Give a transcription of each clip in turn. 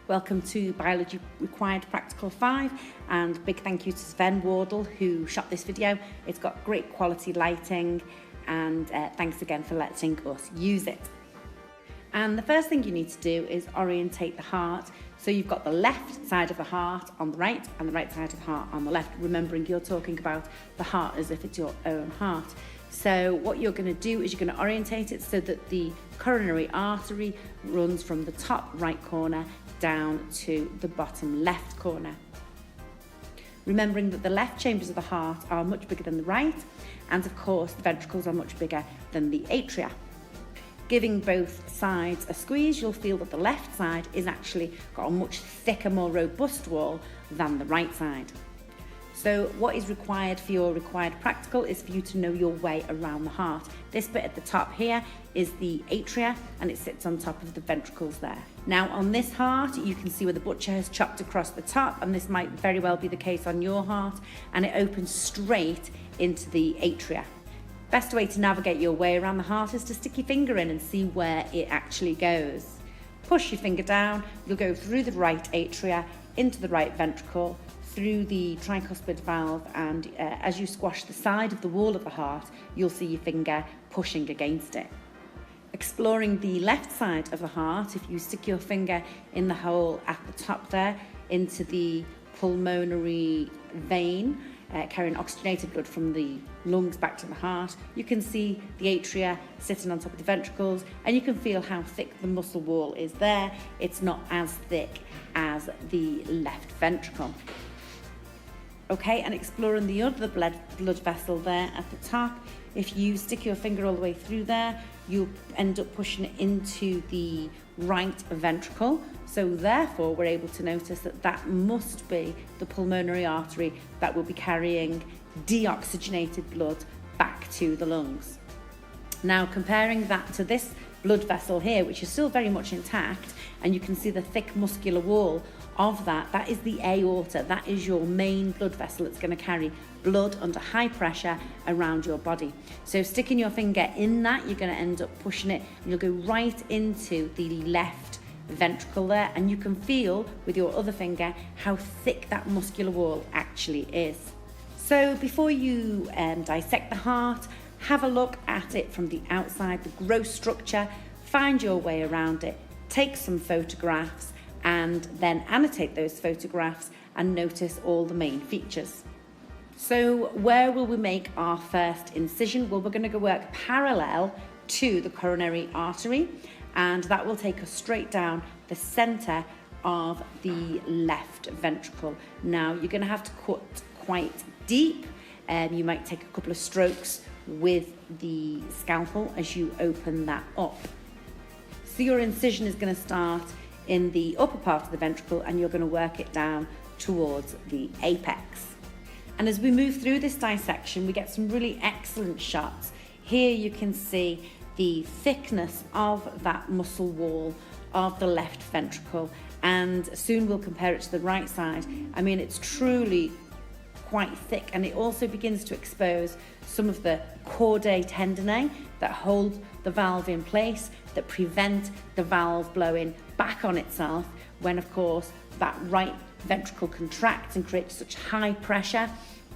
Welcome to Biology Required Practical 5, and big thank you to Sven Wardle who shot this video. It's got great quality lighting, and thanks again for letting us use it. And the first thing you need to do is orientate the heart. So you've got the left side of the heart on the right and the right side of the heart on the left, remembering you're talking about the heart as if it's your own heart. So what you're going to do is you're going to orientate it so that the coronary artery runs from the top right corner down to the bottom left corner. Remembering that the left chambers of the heart are much bigger than the right, and of course the ventricles are much bigger than the atria. Giving both sides a squeeze, you'll feel that the left side is actually got a much thicker, more robust wall than the right side. So what is required for your required practical is for you to know your way around the heart. This bit at the top here is the atria, and it sits on top of the ventricles there. Now on this heart, you can see where the butcher has chopped across the top, and this might very well be the case on your heart, and it opens straight into the atria. Best way to navigate your way around the heart is to stick your finger in and see where it actually goes. Push your finger down, you'll go through the right atria, into the right ventricle, through the tricuspid valve, and as you squash the side of the wall of the heart, you'll see your finger pushing against it. Exploring the left side of the heart, if you stick your finger in the hole at the top there, into the pulmonary vein, carrying oxygenated blood from the lungs back to the heart, you can see the atria sitting on top of the ventricles, and you can feel how thick the muscle wall is there. It's not as thick as the left ventricle. Okay, and exploring the other blood vessel there at the top, if you stick your finger all the way through there, you'll end up pushing it into the right ventricle. So therefore, we're able to notice that that must be the pulmonary artery that will be carrying deoxygenated blood back to the lungs. Now, comparing that to this blood vessel here, which is still very much intact, and you can see the thick muscular wall of that is the aorta. That is your main blood vessel. It's going to carry blood under high pressure around your body. So sticking your finger in that, you're going to end up pushing it, and you'll go right into the left ventricle there, and you can feel with your other finger how thick that muscular wall actually is. So before you dissect the heart, have a look at it from the outside, the gross structure, find your way around it, take some photographs, and then annotate those photographs and notice all the main features. So where will we make our first incision? Well, we're going to go work parallel to the coronary artery, and that will take us straight down the centre of the left ventricle. Now you're going to have to cut quite deep, and you might take a couple of strokes with the scalpel as you open that up. So your incision is going to start in the upper part of the ventricle, and you're going to work it down towards the apex. And as we move through this dissection, we get some really excellent shots. Here you can see the thickness of that muscle wall of the left ventricle, and soon we'll compare it to the right side. I mean, it's truly quite thick, and it also begins to expose some of the chordae tendineae that hold the valve in place, that prevent the valve blowing back on itself when, of course, that right ventricle contracts and creates such high pressure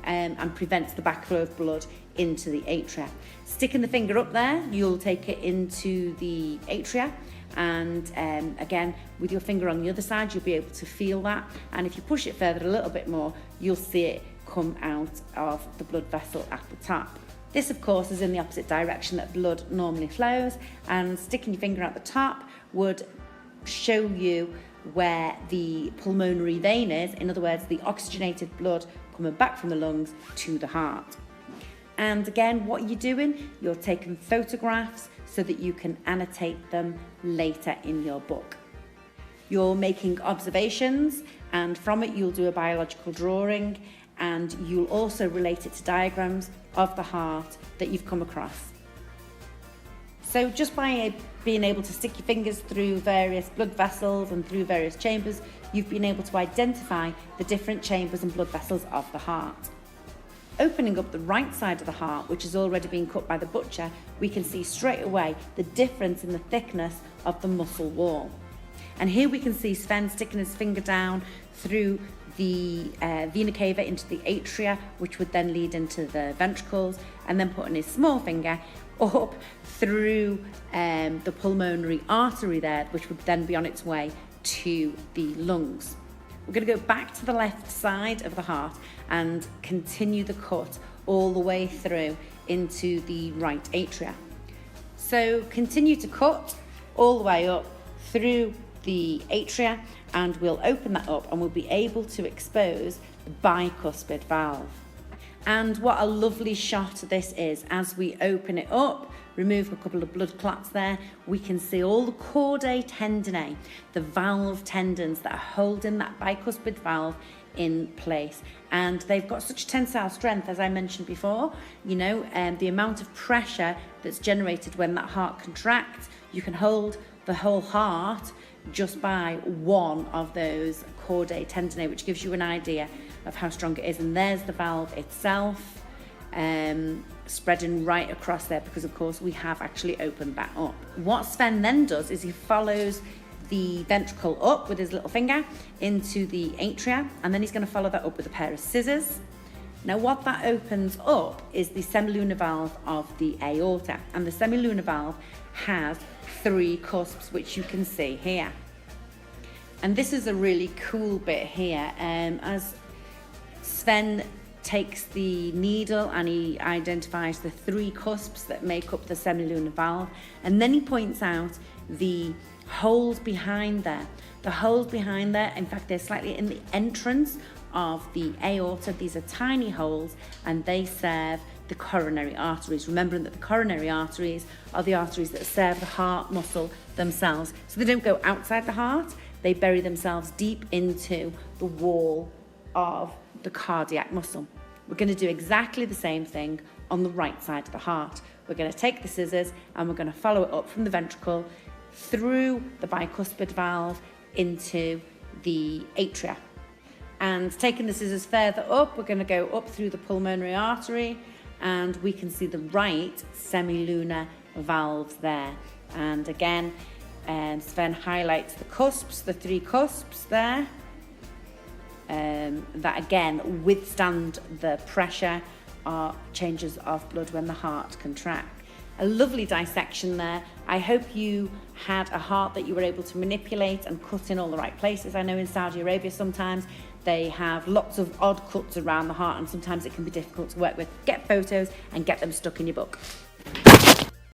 and prevents the backflow of blood into the atria. Sticking the finger up there, you'll take it into the atria, and again, with your finger on the other side, you'll be able to feel that, and if you push it further a little bit more, you'll see it come out of the blood vessel at the top. This, of course, is in the opposite direction that blood normally flows, and sticking your finger at the top would show you where the pulmonary vein is, in other words, the oxygenated blood coming back from the lungs to the heart. And again, what you're doing, you're taking photographs so that you can annotate them later in your book. You're making observations, and from it you'll do a biological drawing, and you'll also relate it to diagrams of the heart that you've come across. So just by being able to stick your fingers through various blood vessels and through various chambers, you've been able to identify the different chambers and blood vessels of the heart. Opening up the right side of the heart, which has already been cut by the butcher, we can see straight away the difference in the thickness of the muscle wall. And here we can see Sven sticking his finger down through the vena cava into the atria, which would then lead into the ventricles, and then putting his small finger up through the pulmonary artery there, which would then be on its way to the lungs. We're going to go back to the left side of the heart and continue the cut all the way through into the right atria. So continue to cut all the way up through the atria, and we'll open that up and we'll be able to expose the bicuspid valve. And what a lovely shot this is. As we open it up, remove a couple of blood clots there, we can see all the chordae tendineae, the valve tendons that are holding that bicuspid valve in place. And they've got such tensile strength, as I mentioned before, you know, the amount of pressure that's generated when that heart contracts, you can hold the whole heart just by one of those chordae tendineae, which gives you an idea of how strong it is. And there's the valve itself spreading right across there, because of course we have actually opened that up. What Sven then does is he follows the ventricle up with his little finger into the atria, and then he's going to follow that up with a pair of scissors. Now what that opens up is the semilunar valve of the aorta, and the semilunar valve has 3 cusps, which you can see here. And this is a really cool bit here. As Sven takes the needle and he identifies the 3 cusps that make up the semilunar valve, and then he points out the holes behind there. The holes behind there, in fact, they're slightly in the entrance of the aorta. These are tiny holes, and they serve the coronary arteries, remembering that the coronary arteries are the arteries that serve the heart muscle themselves. So they don't go outside the heart, they bury themselves deep into the wall of the cardiac muscle. We're going to do exactly the same thing on the right side of the heart. We're going to take the scissors and we're going to follow it up from the ventricle through the bicuspid valve into the atria. And taking the scissors further up, we're going to go up through the pulmonary artery, and we can see the right semilunar valves there. And again, Sven highlights the cusps, the 3 cusps there, that again withstand the pressure or changes of blood when the heart contracts. A lovely dissection there. I hope you had a heart that you were able to manipulate and cut in all the right places. I know in Saudi Arabia sometimes they have lots of odd cuts around the heart, and sometimes it can be difficult to work with. Get photos and get them stuck in your book.